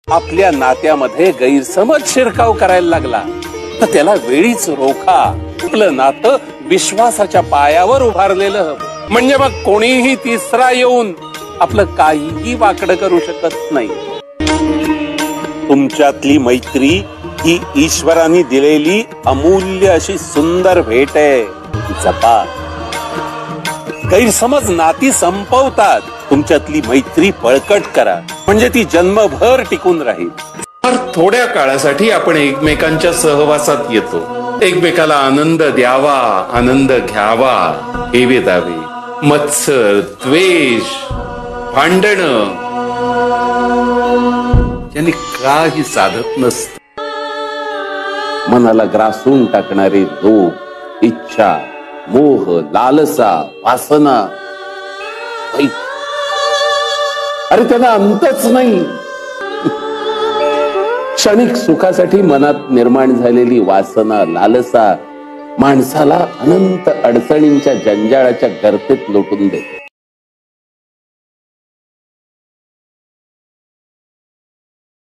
आपल्या नात्यामध्ये गैरसमज शिरकाव करायला लागला तर त्याला वेळीच रोखा. आपलं नातं विश्वासाच्या पायावर उभारलेलं हवं, म्हणजे मग कोणीही तिसरा येऊन आपलं काहीही वाकडं करू शकत नाही. तुमच्यातली मैत्री ही ईश्वराने दिलेली अमूल्य अशी सुंदर भेट आहे. जपा. गैरसमज नाती संपवतात. तुमच्यातली मैत्री बळकट करा, म्हणजे ती जन्मभर टिकून राहील. फार थोड्या काळासाठी आपण एकमेकांच्या सहवासात येतो. एकमेकाला आनंद द्यावा, आनंद घ्यावा हे वेदावे. मत्सर, द्वेष, भांडण यांनी काही साधत नसत. मनाला ग्रासून टाकणारे लोभ, इच्छा, मोह, लालसा, वासना, अरे त्यांना अंतच नाही. क्षणिक सुखासाठी मनात निर्माण झालेली वासना, लालसा माणसाला अनंत अडचणींच्या जंजाळाच्या गर्तेत लोटून देते.